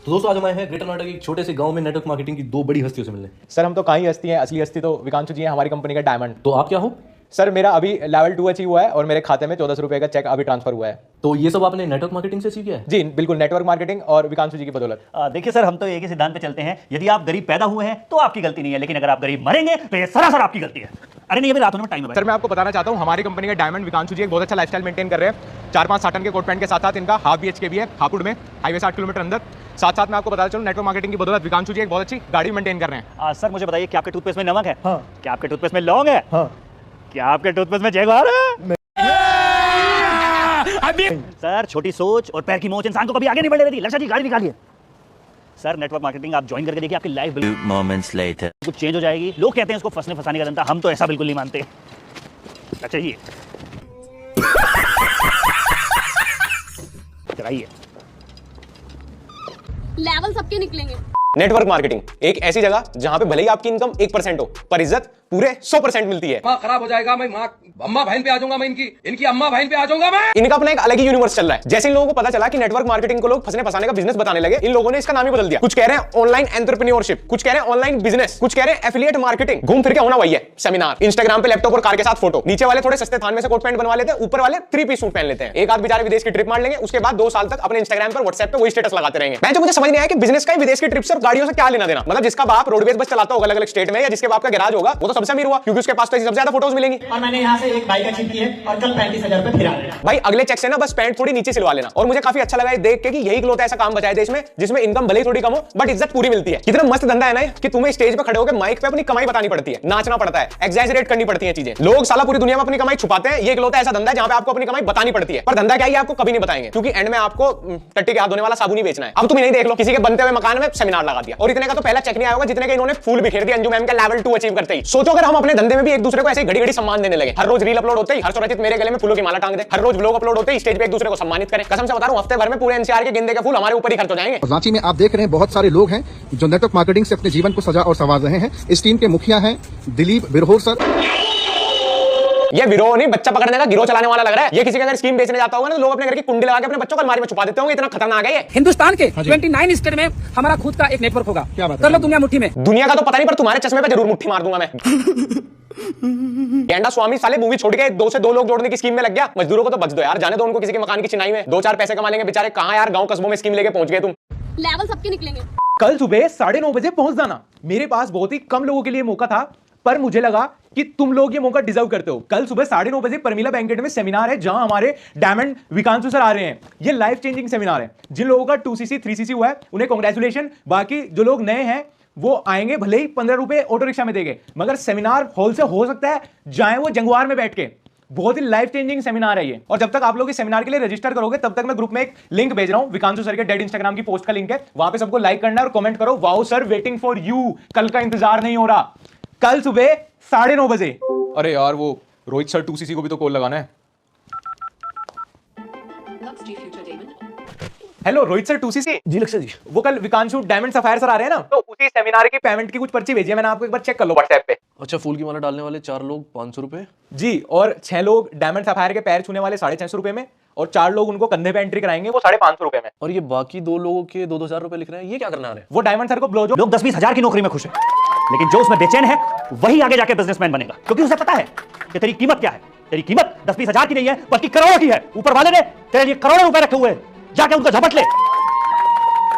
तो दोस्तों आज हम आए हैं ग्रेटर नोएडा के एक छोटे से गांव में नेटवर्क मार्केटिंग की दो बड़ी हस्तियों से मिलने। सर हम तो कहाँ ही हस्ती हैं, असली हस्ती तो विकांशु जी हैं, हमारी कंपनी का डायमंड। तो आप क्या हो? सर मेरा अभी लेवल 2 अचीव हुआ है और मेरे खाते में 1400 रुपए का चेक अभी ट्रांसफर हुआ है। तो ये सब आपने नेटवर्क मार्केटिंग से सीखा है? जी बिल्कुल, नेटवर्क मार्केटिंग और विकांशु जी की बदौलत। देखिए सर, हम तो एक ही सिद्धांत पे चलते हैं, यदि आप गरीब पैदा हुए हैं तो आपकी गलती नहीं है, लेकिन अगर आप गरीब मरेंगे तो ये सरासर आपकी गलती है। अरे नहीं, अभी रात होने में टाइम है भाई। सर मैं आपको बताना चाहता हूँ, हमारी कंपनी का डायमंड विकांशु जी एक बहुत अच्छा लाइफस्टाइल मेंटेन कर रहे हैं। 4-5 साटन के कोट पैंट के साथ साथ इनका हाफ BHK भी है हापुड़ में, हाईवे से 8 किलोमीटर अंदर। साथ साथ मैं आपको बताना चाहूँ, नेटवर्क मार्केटिंग की बदौलत विकांशु जी एक बहुत अच्छी गाड़ी मेंटेन कर रहे हैं। सर मुझे बताइए, क्या आपके टूथपेस्ट में नमक है? हाँ। क्या आपके टूथपेस्ट में लौंग है? हाँ। क्या आपके टूथपेस्ट में जैगवार है? सर छोटी सोच और पैर की मोच इंसान को कभी आगे नहीं बढ़ने देती। लक्षा जी गाड़ी निकालिए। सर नेटवर्क मार्केटिंग आप ज्वाइन करके देखिए, आपकी लाइफ बिल्कुल कुछ चेंज हो जाएगी। लोग कहते हैं इसको फंसने फंसाने का धंधा, हम तो ऐसा बिल्कुल नहीं मानते। अच्छा ये चलाइए। लेवल सबके निकलेंगे। नेटवर्क मार्केटिंग एक ऐसी जगह जहां पे भले ही आपकी इनकम 1% हो पर इज्जत पूरे 100% मिलती है। माँ खराब हो जाएगा, मैं माँ अम्मा बहन पे आ जाऊंगा, मैं इनकी अम्मा बहन पे आ जाऊंगा मैं। इनका अपना एक अलग ही यूनिवर्स चल रहा है। जैसे इन लोगों को पता चला कि नेटवर्क मार्केटिंग को लोग फंसने फंसाने का बिजनेस बताने लगे, इन लोगों ने इसका नाम ही बदल दिया। कुछ कह रहे हैं ऑनलाइन एंटरप्रेन्योरशिप, कुछ कह रहे हैं ऑनलाइन बिजनेस, कुछ कह रहे हैं एफिलिएट मार्केटिंग। घूम फिर के होना वही है, सेमिनार। इंस्टाग्राम पे लैपटॉप और कार के साथ फोटो, नीचे वाले थोड़े सस्ते थान में से कोट पैंट बनवा लेते हैं, ऊपर वाले 3 पीस सूट पहन लेते हैं। एक आध बेचारे विदेश की ट्रिप मार लेंगे, उसके बाद 2 साल तक अपने इंस्टाग्राम पर व्हाट्सएप पे वही स्टेटस लगाते रहेंगे। मैं जो मुझे समझ नहीं आया कि बिजनेस का विदेश की ट्रिप से गाड़ियों से क्या लेना देना। मतलब जिसका बाप रोडवेज बस चलाता होगा अलग अलग स्टेट में, या जिसके बाप का गैराज होगा, वो तो सबसे अमीर हुआ क्योंकि उसके पास तो सबसे ज्यादा फोटोज मिलेंगी। और मैंने यहाँ से एक बाइक अचीव की है और कल 35,000 रुपए फिर आ गया। भाई अगले चेक से ना बस पैंट थोड़ी नीचे सिलवा लेना। और मुझे काफी अच्छा लगा ये देख के कि यही इकलौता ऐसा काम बचा है देश में जिसमें इनकम भले ही थोड़ी कम हो बट इज्जत पूरी मिलती है। कितना मस्त धंधा है ना कि तुम्हें स्टेज पे खड़े होकर माइक पे अपनी कमाई बतानी पड़ती है, नाचना पड़ता है, एग्जैजरेट करनी पड़ती है चीजें। लोग साला पूरी दुनिया में अपनी कमाई छुपाते हैं, ये इकलौता ऐसा धंधा है जहां पे आपको अपनी कमाई बतानी पड़ती है। पर धंधा क्या है आपको कभी नहीं बताएंगे, क्योंकि एंड में आपको टट्टी के हाथ धोने वाला साबुन ही बेचना है। अब तुम नहीं देख लो, किसी के बनते हुए मकान में सेमिनार लगा दिया और इतने का तो पहला चेक नहीं आया होगा जितने का इन्होंने फूल बिखेर दिया अंजू मैम का लेवल 2 अचीव करते ही। सोचो अगर हम अपने धंधे में भी एक दूसरे को ऐसे घड़ी घड़ी सम्मान देने लगे, हर रोज रील अपलोड होते ही हर सुरक्षित मेरे गले में फूलों की माला टांग दे, हर रोज व्लॉग अपलोड होते ही स्टेज पे एक दूसरे को सम्मानित करें। कसम से बता रहा हूं, हफ्ते भर में पूरे NCR के गेंदे के फूल हमारे ऊपर ही खर्च हो जाएंगे। रांची में आप देख रहे हैं बहुत सारे लोग हैं जो नेटवर्क मार्केटिंग से अपने जीवन को सजा और संवार रहे हैं। इस टीम के मुखिया हैं दिलीप बिरहोर सर। ये विरोह नहीं, बच्चा पकड़ने का गिरोह चलाने वाला लग रहा है। ये किसी का अगर स्कीम बेचने जाता होगा ना, लोग अपने घर की कुंडी लगा के अपने बच्चों को अलमारी में छुपा देते होंगे, इतना खतरनाक है ये। हिंदुस्तान के 29 स्टेट में हमारा खुद का एक नेटवर्क होगा। क्या बात है? कर लो दुनिया मुट्ठी में। दुनिया का तो पता नहीं, पर तुम्हारे चश्मे पे जरूर मुट्ठी मार दूंगा मैं। गेंडा स्वामी साले मूवी छोड़ के 2 से 2 लोग जोड़ने की स्कीम में लग गया। मजदूरों को तो बच दो यार, जाने दो उनको किसी के मकान की चिनाई में, 2-4 पैसे कमा लेंगे बेचारे। कहां यार गांव कस्बों में स्कीम लेके पहुंच गए तुम। लेवल सबके निकलेंगे। कल सुबह 9:30 बजे पहुंच जाना। मेरे पास बहुत ही कम लोगों के लिए मौका था, पर मुझे लगा कि तुम लोग ये मौका डिजर्व करते हो। कल सुबह 9:30 बजे परमिला बैंकेट में सेमिनार है, जहां हमारे डायमंड विकांशु सर आ रहे हैं। ये लाइफ चेंजिंग सेमिनार है। जिन लोगों का 2cc 3cc हुआ है उन्हें कांग्रेचुलेशन। बाकी जो लोग नए हैं वो आएंगे, भले ही 15 रुपए ऑटो रिक्शा में देंगे, मगर सेमिनार हॉल से हो सकता है जाए वो जंगवार में बैठ के। बहुत ही लाइफ चेंजिंग सेमिनार है ये। और जब तक आप लोग इस सेमिनार के लिए रजिस्टर करोगे तब तक मैं ग्रुप में एक लिंक भेज रहा हूं, विकांशु सर के डेड इंस्टाग्राम की पोस्ट का लिंक है, वहां पे सबको लाइक करना है और कमेंट करो wow sir waiting for you. कल का इंतजार नहीं हो रहा। कल सुबह 9:30 बजे। अरे यार वो रोहित सर 2cc को भी तो कॉल लगाना है। Hello Rohit sir 2cc। जी लक्ष्य जी। वो कल विकांशु डायमंड सफायर सर आ रहे हैं ना, तो उसी सेमिनार की पेमेंट की कुछ पर्ची भेजी है मैंने आपको, एक बार चेक कर लो व्हाट्सएप पे। अच्छा, फूल की माला डालने वाले 4 लोग 500 रुपए जी, और 6 लोग डायमंड सफायर के पैर छूने वाले 650 रुपए में, और 4 लोग उनको कंधे पे एंट्री कराएंगे वो 550 रुपए में। और ये बाकी 2 लोगों के 2-2 हजार रुपए लिख रहे हैं, ये क्या करना है? वो डायमंड सर को ब्लो जो लोग 10-20 हजार की नौकरी में खुश हैं, लेकिन जो उसमें बेचैन है वही आगे जाके बिजनेसमैन बनेगा, क्योंकि उसे पता है कि तेरी कीमत क्या है। तेरी कीमत 10-20 हजार की नहीं है बल्कि करोड़ों की है। ऊपर वाले ने तेरे लिए करोड़ों रुपए रखे हुए हैं, जाके उनको झपट ले।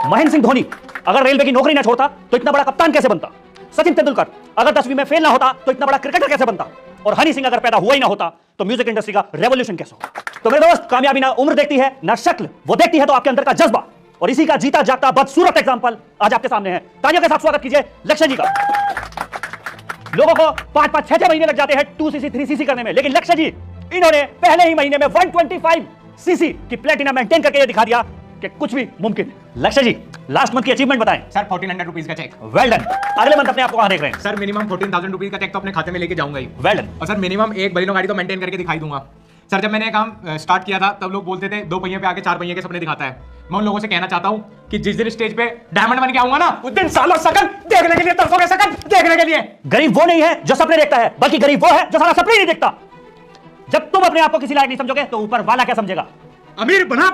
महेंद्र सिंह धोनी अगर रेलवे की नौकरी ना छोड़ता तो इतना बड़ा कप्तान कैसे बनता? सचिन तेंदुलकर अगर 10वीं में फेल ना होता तो इतना बड़ा क्रिकेटर कैसे बनता? और हनी सिंह अगर पैदा हुआ ही ना होता तो म्यूजिक इंडस्ट्री का रेवोल्यूशन कैसे होता? तो मेरे दोस्त, कामयाबी ना उम्र देखती है ना शक्ल, वो देखती है तो आपके अंदर का जज्बा। और इसी का जीता जागता बदसूरत एग्जांपल आज आपके सामने है। तालियों के साथ स्वागत कीजिए लक्ष्य जी का। लोगों को 5-5, 6-6 महीने लग जाते हैं 2cc 3cc करने में, लेकिन लक्ष्य जी इन्होंने पहले ही महीने में 125cc की प्लेटिनम मेंटेन करके ये दिखा दिया कि कुछ भी मुमकिन है। लक्ष्य जी लास्ट मंथ की अचीवमेंट बताएं। सर 1400 रुपीज का चेक। Well done. अगले मंथ अपने आप को कहां देख रहे हैं? सर मिनिमम 14,000 रुपीज का चेक तो अपने खाते में लेके जाऊंगा ही। Well done. और सर मिनिमम एक बलिनो गाड़ी तो मेंटेन करके दिखाई दूंगा। सर जब मैंने काम स्टार्ट किया था तब लोग बोलते थे 2 पहिए पे आके 4 पहिए के सपने दिखाता है। मैं उन लोगों से कहना चाहता हूं कि जिस दिन स्टेज पे डायमंड बन के आऊंगा ना, उस दिन सालों शकल देखने के लिए तरसोगे, शकल देखने के लिए। गरीब वो नहीं है जो सपने देखता है, बल्कि गरीब वो है जो सारा सपने ही नहीं देखता। जब तुम अपने आप को किसी लायक नहीं समझोगे तो ऊपर वाला क्या समझेगा? अमीर बना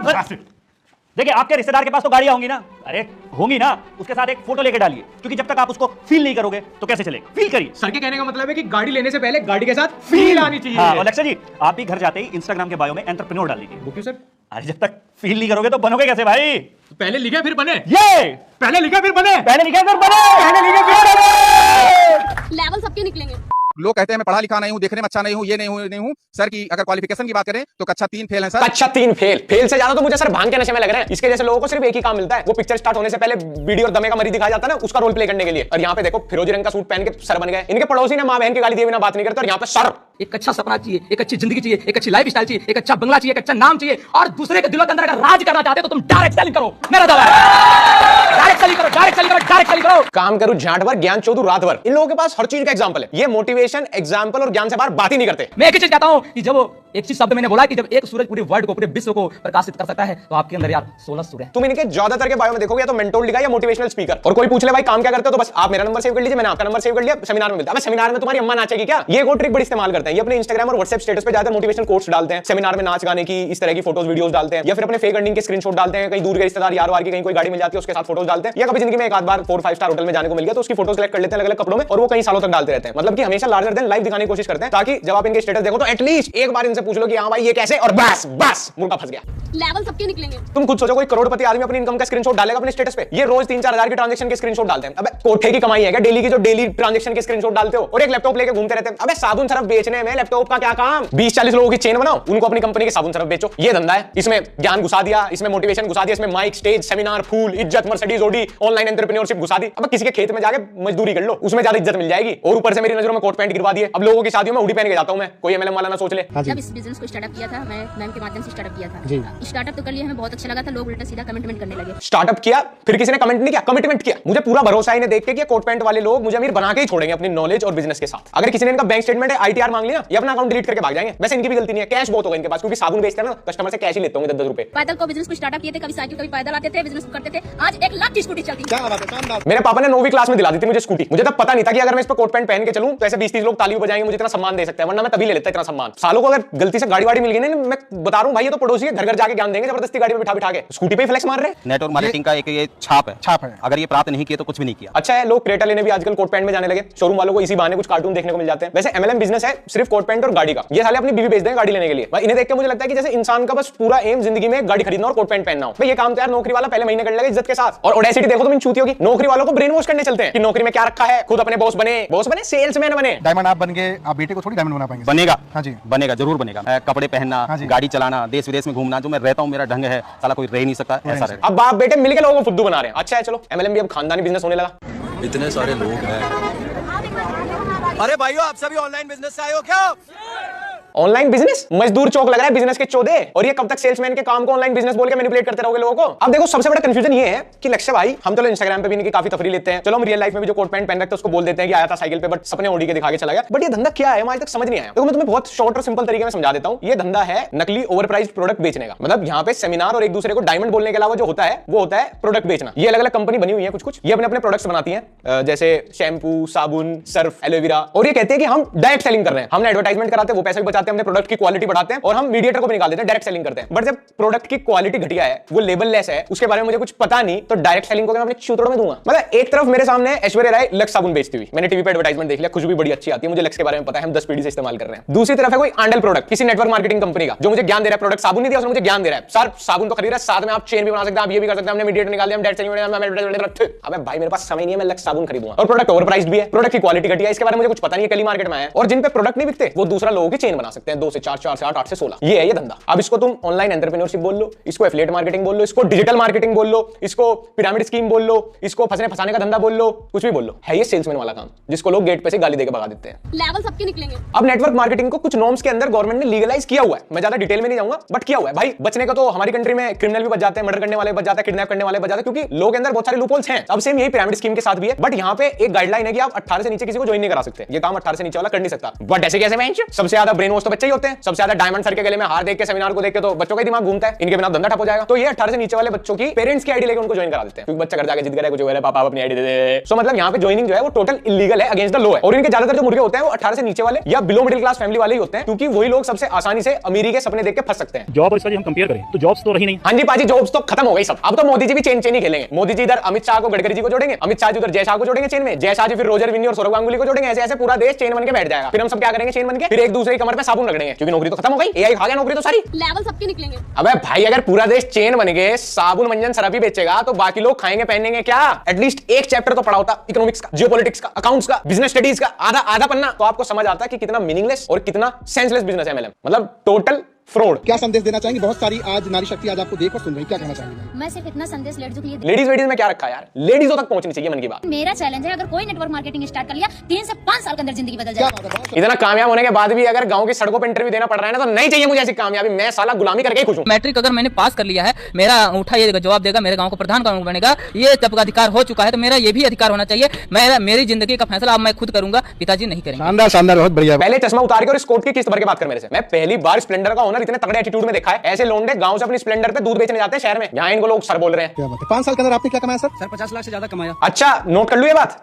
देखिए आपके रिश्तेदार के पास तो गाड़ियां होंगी ना, अरे होंगी ना, उसके साथ एक फोटो लेके डालिए, क्योंकि जब तक आप उसको फील नहीं करोगे तो कैसे चलेगा। फील करिए। सर के कहने का मतलब है कि गाड़ी लेने से पहले गाड़ी के साथ फील आनी चाहिए। हाँ, और लक्ष्य जी आप भी घर जाते ही इंस्टाग्राम के बायो में एंटरप्रेन्योर डाल दीजिए। वो क्यों सर? अरे जब तक फील नहीं करोगे तो बनोगे कैसे भाई? पहले लिखे फिर बने। ये पहले लिखे फिर बने। पहले लिखे फिर बने। पहले लिखे फिर बने। लेवल सबके निकलेंगे। लोग कहते हैं मैं पढ़ा लिखा नहीं हूँ, देखने में अच्छा नहीं हूँ, ये नहीं हूँ। सर की अगर क्वालिफिकेशन की बात करें तो कक्षा 3 फेल है सर। कक्षा 3 फेल से ज्यादा तो मुझे सर भांग के नशे में लग रहे हैं। इसके जैसे लोगों को सिर्फ एक ही काम मिलता है, वो पिक्चर स्टार्ट होने से पहले बीड़ी और दमे का मरीज दिखाया जाता है ना, उसका रोल प्ले करने के लिए। और यहाँ पे देखो फिरोजी रंग का सूट पहन के सर बन गए। इनके पड़ोसी ने मां बहन की गाली दिए बिना बात नहीं करते, और यहाँ पे सर। एक अच्छा सपना चाहिए, एक अच्छी जिंदगी चाहिए, एक अच्छी लाइफ स्टाइल चाहिए, एक अच्छा बंगला चाहिए, एक अच्छा नाम चाहिए, और दूसरे के दिलों के अंदर अगर राज करना चाहते हो तो तुम डायरेक्ट सेलिंग करो। मेरा दावा है डायरेक्ट सेलिंग करो, डायरेक्ट सेलिंग करो, डायरेक्ट सेलिंग करो। काम करूं झांट भर, ज्ञान चोदू रात भर। इन लोगों के पास हर चीज का एग्जांपल है। ये मोटिवेशन, एग्जांपल और ज्ञान से बाहर बात ही नहीं करते। मैं एक ही चीज कहता हूं कि जब एक चीज शब्द मैंने बोला कि जब एक सूरज पूरे वर्ल्ड को, पूरे विश्व को प्रकाशित कर सकता है, तो आपके अंदर यार 16 सूर्य। तुम इनके ज्यादातर के बायो में देखोगे या तो मेंटोर लिखा है या मोटिवेशनल स्पीकर। और कोई पूछ ले भाई काम क्या करते हो, तो बस आप मेरा नंबर सेव कर लीजिए, मैंने आपका नंबर सेव कर लिया, सेमिनार में मिलता है। सेमिनार में तुम्हारी अम्मा नाचेगी क्या? ये को ट्रिक बड़ी इस्तेमाल करते हैं। ये अपने इंस्टाग्राम और व्हाट्सएप स्टेटस पे ज्यादा मोटिवेशनल कोट्स डालते हैं, सेमिनार में नाच गाने की इस तरह की फोटोज वीडियोस डालते हैं, या फिर अपने फेक अर्निंग के स्क्रीनशॉट डालते हैं। कहीं दूर के रिश्तेदार यार वार की कहीं कोई गाड़ी मिल जाती है उसके साथ फोटोज डालते हैं, या कभी जिंदगी में एक आध बार 4-5 स्टार होटल में जाने को मिल गया तो उसकी फोटोज कलेक्ट कर लेते हैं अलग अलग कपड़ों में, और वो कई सालों तक डालते रहते हैं। मतलब कि हमेशा लार्जर देन लाइफ दिखाने की कोशिश करते हैं, ताकि जब आप इनके स्टेटस देखो तो एटलीस्ट एक बार इनसे पूछ लो कि हां भाई ये कैसे, और बस बस मुर्गा फंस गया। लेवल सबके निकलेंगे। तुम खुद सोचो, कोई करोड़पति आदमी अपनी इनकम का स्क्रीनशॉट डालेगा अपने स्टेटस पे? ये रोज 3-4 हजार की ट्रांजैक्शन के स्क्रीनशॉट डालते हैं। अबे कोठे की कमाई है क्या डेली की, जो डेली ट्रांजैक्शन के स्क्रीनशॉट डालते हो? और एक लैपटॉप लेके घूमते रहते हैं। अबे साबुन सरफ बेचने में लैपटॉप का क्या काम? 20-40 लोगों की चेन बनाओ, उनको अपनी कंपनी के साबुन सरफ बेचो, ये धंधा है। इसमें ज्ञान घुसा दिया, इसमें मोटिवेशन घुसा दिया, इसमें माइक, स्टेज, सेमिनार, फूल, इज्जत, मर्सिडीज, ऑडी, ऑनलाइन एंटरप्रेन्योरशिप घुसा दी। अब किसी के खेत में जाके मजदूरी कर लो, उसमें ज्यादा इज्जत मिल जाएगी। और ऊपर से मेरी नजरों में कोट पैंट गिरवा दिए। अब लोगों की शादियों में हुडी पहन के जाता हूं मैं, कोई एमएलएम वाला ना सोच ले। जब इस बिजनेस को स्टार्टअप किया था, मैं मैम के माध्यम से स्टार्टअप किया था। स्टार्टअप तो कर लिया, हमें बहुत अच्छा लगा था। लोग उल्टा सीधा कमिटमेंट करने लगे। स्टार्टअप किया, फिर किसी ने कमेंट नहीं किया, कमिटमेंट किया। मुझे पूरा भरोसा है इन्हें देख के कि कोट पैंट वाले लोग मुझे अमीर बना के ही छोड़ेंगे अपनी नॉलेज और बिजनेस के साथ। अगर किसी ने इनका बैंक स्टेटमेंट है, आईटीआर मांग लिया, ये अपना अकाउंट डिलीट करके भाग जाएंगे। वैसे इनकी भी गलती नहीं है, कैश बहुत होगा इनके पास, क्योंकि साबुन बेचते हैं ना, कस्टमर से कैश ही लेते होंगे 10-10 रुपए। पैदल को बिजनेस को स्टार्टअप किए थे, कभी साइकिल कभी पैदल आते थे, बिजनेस करते थे। आज 1 लाख की स्कूटी चलती है। मेरे पापा ने 9वीं क्लास में दिला दी थी मुझे स्कूटी। मुझे तब पता नहीं था कि अगर मैं इस पर कोट पैंट पहन के चलूं तो ऐसे 20-30 लोग ताली बजाएंगे, मुझे इतना सम्मान दे सकते हैं, वरना मैं तभी ले लेता इतना सम्मान। सालों को अगर गलती से गाड़ी वाड़ी मिल गई ना, मैं बता रहा हूं भाई, ये तो पड़ोसी के घर जाके ज्ञान देंगे जबरदस्ती गाड़ी में बिठा के। स्कूटी पे फ्लेक्स मार रहे हैं। नेटवर्क मार्केटिंग का एक ये छाप है। अगर ये प्राप्त नहीं किया तो कुछ भी नहीं किया। अच्छा है, लोग क्रेटा लेने भी आजकल कोट पैंट में जाने लगे। शोरूम वालों को इसी बहाने कुछ कार्टून देखने को मिल जाते हैं। वैसे एमएलएम बिजनेस है सिर्फ कोट पैंट और गाड़ी का। ये साले अपनी बीवी बेच दें गाड़ी लेने के लिए। भाई इन्हें देख के मुझे लगता है कि जैसे इंसान का बस पूरा एम जिंदगी में गाड़ी खरीदना और कोट पैंट पहनना हो। भाई ये काम तो यार नौकरी वाला पहले महीने कर लेगा इज्जत के साथ। और ऑडेसिटी देखो तुम इन चूतियों की, नौकरी वालों को ब्रेन वॉश करने चलते हैं कि नौकरी में क्या रखा है, खुद अपने बॉस बने, सेल्समैन बने। डायमंड आप बन गए, आप बेटे को थोड़ी डायमंड बना पाएंगे? बनेगा। हाँ जी, बनेगा, जरूर बनेगा। कपड़े पहनना, गाड़ी चलाना, देश विदेश में घूमना, जो मैं रहता हूँ मेरा ढंग है, साला कोई रह नहीं सकता ऐसा रहे। अब बाप बेटे मिलकर लोगों को फुद्दू बना रहे हैं। अच्छा है, चलो एमएलएम भी अब खानदानी बिजनेस होने लगा। इतने सारे लोग हैं। अरे भाइयों, आप सभी ऑनलाइन बिजनेस से आए हो क्या? ऑनलाइन बिजनेस मजदूर चौक लग रहा है बिजनेस के चौदे। और ये कब तक सेल्समैन के काम को ऑनलाइन बिजनेस बोल के मैनिपुलेट करते रहोगे लोगों को? अब देखो सबसे बड़ा कंफ्यूजन ये है कि लक्ष्य भाई, हम चलो इंस्टाग्राम पे भी इनकी काफी तफरी लेते हैं, चलो हम रियल लाइफ में भी जो कोट पैंट पहन रखते हैं उसको बोल देते हैं कि आया था साइकिल पे, बट सपने ओढ़ी के दिखा के चला गया। बट ये धंधा क्या है हमें आज तक समझ नहीं आया। देखो मैं तुम्हें बहुत शॉर्ट और सिंपल तरीके में समझा देता हूँ। ये धंधा है नकली ओवरप्राइज्ड प्रोडक्ट बेचने का। मतलब यहाँ पे सेमिनार और एक दूसरे को डायमंड बोलने के अलावा जो होता है वो होता है प्रोडक्ट बेचना। ये अलग अलग कंपनी बनी हुई है कुछ ये अपने प्रोडक्ट्स बनाती है, जैसे शैम्पू, साबुन, सर्फ, एलोवेरा, और ये कहते हैं कि हम डायरेक्ट सेलिंग कर रहे हैं, हमने एडवर्टाइजमेंट कराते हैं, वो पैसे भी बचाते हैं, हमने प्रोडक्ट की क्वालिटी बढ़ाते हैं, और हम मीडिएटर को भी निकाल देते हैं, डायरेक्ट सेलिंग करते हैं। बट जब प्रोडक्ट की क्वालिटी घटिया है, वो लेबललेस है, उसके बारे में मुझे कुछ पता नहीं, तो डायरेक्ट सेलिंग को मैं अपने चूतड़ों में दूंगा। मतलब एक तरफ मेरे सामने ऐश्वर्या राय लक्स साबुन बेचती हुई, मैंने टीवी पे एडवर्टाइजमेंट देख लिया, खुशबू बड़ी अच्छी आती है, मुझे लक्स के बारे में पता है, हम 10 पीढ़ी से इस्तेमाल कर रहे हैं। दूसरी तरफ है कोई आंडल प्रोडक्ट किसी नेटवर्क मार्केटिंग कंपनी का, जो मुझे ज्ञान दे रहा है, प्रोडक्ट साबुन नहीं दिया, उसने मुझे ज्ञान दे रहा है, सर साबुन तो खरीद रहा है, साथ में आप चेन भी बना सकते हैं, आप ये भी कर सकते हैं, हमने मीडिएटर निकाल दिया, हम डायरेक्ट सेलिंग। अबे भाई मेरे पास समय नहीं है, मैं लक्स साबुन खरीदूंगा। और प्रोडक्ट ओवरप्राइस्ड भी है, प्रोडक्ट की क्वालिटी घटिया है, इसके बारे में मुझे कुछ पता नहीं है, कली मार्केट में आया है। और जिन पे प्रोडक्ट नहीं बिकते वो दूसरा लोगों की चेन बना सकते हैं, 2 से 4, 4 से 8, 8 से 16। ये है ये धंधा। अब इसको तुम ऑनलाइन एंटरप्रेन्योरशिप बोल लो, इसको एफिलिएट मार्केटिंग बोल लो, इसको डिजिटल मार्केटिंग बोल लो, इसको पिरामिड स्कीम बोल लो, इसको फंसने फंसाने का धंधा बोल लो, कुछ भी बोल लो, है ये सेल्समैन वाला काम, जिसको लोग गेट पे से गाली देके भगा देते हैं। लेवल सबके निकलेंगे। अब नेटवर्क मार्केटिंग को कुछ नॉर्म्स के अंदर गवर्नमेंट ने लीगलाइज किया हुआ है, मैं ज्यादा डिटेल में नहीं जाऊंगा, बट किया हुआ है भाई। बचने का तो हमारी कंट्री में क्रिमिनल भी बच जाते हैं, मर्डर करने वाले बच जाते हैं, किडनैप करने वाले बच जाते हैं, क्योंकि लोगों के अंदर बहुत सारे लूपहोल्स हैं। अब सेम यही पिरामिड स्कीम के साथ भी है, बट यहाँ पे एक गाइडलाइन है कि आप 18 से नीचे किसी को ज्वाइन नहीं करा सकते। ये काम 18 से नीचे वाला कर नहीं सकता। बट ऐसे कैसे मैं सबसे ज्यादा ब्रेन वॉश तो बच्चे ही होते हैं। सबसे ज्यादा डायमंड सर के गले में हार देख के, सेमिनार को देख के तो बच्चों का ही दिमाग घूमता है, इनके बिना धंधा ठप हो जाएगा। तो ये 18 से नीचे वाले बच्चों की पेरेंट्स की आईडी लेकर उनको ज्वाइन करा देते हैं, क्योंकि बच्चा घर जाके जिद करे कुछ हो रहा है, पापा अपनी आईडी दे दे। सो मतलब यहाँ पे ज्वाइनिंग जो है वो टोटल इलीगल है, अगेंस्ट द लॉ है। और इनके ज्यादातर जो मुर्गे होते हैं वो 18 से नीचे वाले या बिलो मिडिल क्लास फैमिली वाले ही होते हैं, क्योंकि वही लोग सबसे आसानी से अमीरी के सपने देख के फंस सकते हैं। जॉब और इसका हम कंपेयर करें तो जॉब्स तो रही नहीं। हाँ जी पाजी, जॉब्स तो खत्म हो गई सब। अब तो मोदी जी भी चेन चेन ही खेलेंगे। मोदी जी इधर अमित शाह को गडकरी जी को जोड़ेंगे, अमित शाह जी उधर जय शाह को जोड़ेंगे चेन में, जय शाह जी फिर रोजर विन्नी और सौरभ गांगुली को जोड़ेंगे। ऐसे ऐसे पूरा देश चेन बन के बैठ जाएगा। फिर हम सब क्या करेंगे चेन बन के, फिर एक दूसरे की कमर पे साबुन रगड़ेंगे, क्योंकि नौकरी तो खत्म हो गई, एआई खा गया नौकरी तो सारी। लेवल सबके निकलेंगे। अबे भाई, अगर पूरा देश चेन बन गए, साबुन मंजन सरफ ही बेचेगा तो बाकी लोग खाएंगे पहनेंगे क्या? एटलीस्ट एक चैप्टर तो पढ़ा होता इकोनॉमिक्स का, जियोपॉलिटिक्स का, अकाउंट्स का, बिजनेस स्टडीज का, आधा आधा पन्ना, तो आपको समझ आता कि कितना मीनिंगलेस और कितना सेंसलेस बिजनेस है MLM, मतलब टोटल फ्रॉड। क्या संदेश देना चाहेंगे? बहुत सारी आज नारी शक्ति आज आपको देख और सुन रही, क्या कहना चाहेंगे? मैं सिर्फ इतना संदेश लेडीजों के लिए लेडीज वेडीज में क्या रखा यार, लेडीजों तक पहुंचनी चाहिए मन की बात। मेरा चैलेंज है, अगर कोई नेटवर्क मार्केटिंग स्टार्ट कर लिया 3 से 5 साल के अंदर जिंदगी बदल जाएगी। इतना कामयाब होने के बाद भी अगर गांव की सड़कों पर इंटरव्यू देना पड़ रहा है ना, तो नहीं चाहिए मुझे ऐसी कामयाबी। मैं साला गुलामी करके ही खुश हूं। मैट्रिक अगर मैंने पास कर लिया है, मेरा अंगूठा ये जवाब देगा, मेरे गांव को प्रधान कौन बनेगा, ये तब का अधिकार हो चुका है, तो मेरा ये भी अधिकार होना चाहिए। मेरी जिंदगी का फैसला अब मैं खुद करूंगा, पिताजी नहीं करेंगे। शानदार शानदार, बहुत बढ़िया। पहले चश्मा उतार के और इस कोट की किस्त भर के बात कर मेरे से। मैं पहली बार स्प्लेंडर का ओनर इतने तगड़े एटीट्यूड में देखा है। ऐसे लोंडे गांव से अपनी स्प्लेंडर पे दूध बेचने जाते हैं शहर में, यहाँ इनको लोग सर बोल रहे हैं। क्या बात है, 5 साल के अंदर आपने क्या कमाया सर? 50 लाख से ज्यादा कमाया। अच्छा, नोट कर लू ये बात,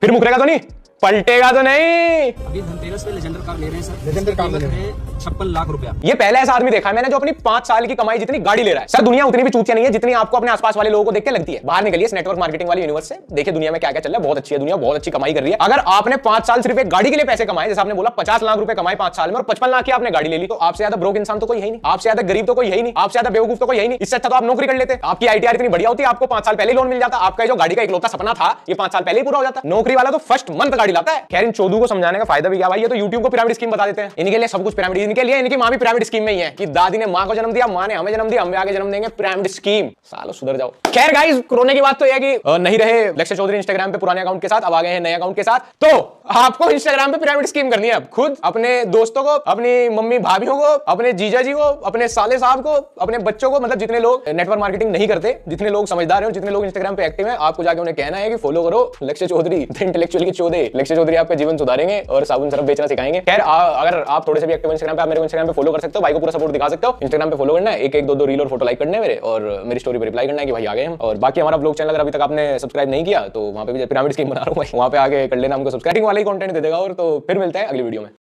फिर मुकरेगा तो नहीं, पलटेगा तो नहीं। अभी धनतेरस पे लेजेंडर कार ले रहे हैं सर, लेजेंडर कार ले रहे हैं। 56 लाख रुपया। ये पहला ऐसा आदमी देखा है मैंने जो अपनी 5 साल की कमाई जितनी गाड़ी ले रहा है। सर दुनिया उतनी भी चूतिया नहीं है जितनी आपको अपने आसपास वाले लोगों को देख के लगती है। बाहर निकलिए इस नेटवर्क मार्केटिंग वाली यूनिवर्स से, देखिए दुनिया में क्या क्या चल रहा है। बहुत अच्छी है दुनिया, बहुत अच्छी कमाई कर रही है। अगर आपने 5 साल सिर्फ एक गाड़ी के लिए पैसे कमाए, जैसे आपने बोला 50 लाख रुपए कमाए 5 साल में और 55 लाख की आपने गाड़ी ले ली, तो आपसे ज्यादा ब्रोक इंसान तो कोई है ही नहीं, आपसे ज्यादा गरीब तो कोई है ही नहीं, आपसे ज्यादा बेवकूफ तो कोई है ही नहीं। इससे अच्छा तो आप नौकरी कर लेते। आपकी आईटीआर इतनी बढ़िया होती, आपको 5 साल पहले लोन मिल जाता। आपका जो गाड़ी का इकलौता सपना था ये 5 साल पहले ही पूरा हो जाता। नौकरी वाला तो फर्स्ट मंथ गाड़ी लाता है। खैर इन चोदू को समझाने का फायदा भी क्या भाई, ये तो YouTube को पिरामिड स्कीम बता देते हैं। इनके लिए सब कुछ पिरामिड, इनके लिए इनकी मां भी पिरामिड स्कीम में ही है कि दादी ने मां को जन्म दिया, मां ने हमें जन्म दिया, हम आगे जन्म देंगे, पिरामिड स्कीम। सालो सुधर जाओ। खैर गाइस, कोरोना की बात तो यह है कि नहीं रहे लक्ष्य चौधरी इंस्टाग्राम पे पुराने अकाउंट के साथ, अब आ गए हैं नए अकाउंट के साथ। तो आपको इंस्टाग्राम पे पिरामिड स्कीम करनी है। अब खुद अपने दोस्तों को, अपनी मम्मी भाभीियों को, अपने जीजा जी को, अपने साले साहब को, अपने बच्चों को, मतलब जितने लोग नेटवर्क मार्केटिंग नहीं करते, जितने लोग समझदार हैं, जितने लोग इंस्टाग्राम पे एक्टिव हैं, आपको जाके उन्हें कहना है कि फॉलो करो लक्ष्य चौधरी, इंटेलेक्चुअल की चौधरी। लक्ष्य चौधरी आपका जीवन सुधारेंगे और साबुन सरफ बेचना सिखाएंगे। खैर अगर आप थोड़े से भी एक्टिव इंस्टाग्राम पे, आप मेरे को इंस्टाग्राम पे फॉलो कर सकते हो, भाई को पूरा सपोर्ट दिखा सकते हो। इंस्टाग्राम पे फॉलो करना है, एक 2 रील और फोटो लाइक करना है मेरे, और मेरी स्टोरी पे रिप्लाई करना है कि भाई आ गए हम। और बाकी हमारा ब्लॉग चैनल अगर अभी तक आपने सब्सक्राइब नहीं किया तो वहां पे भी पिरामिड स्कीम बना रहा हूं, वहां पे आगे कर लेना, हमको सब्सक्राइबिंग वाला ही कंटेंट दे देगा। और तो फिर मिलते हैं अगली वीडियो में।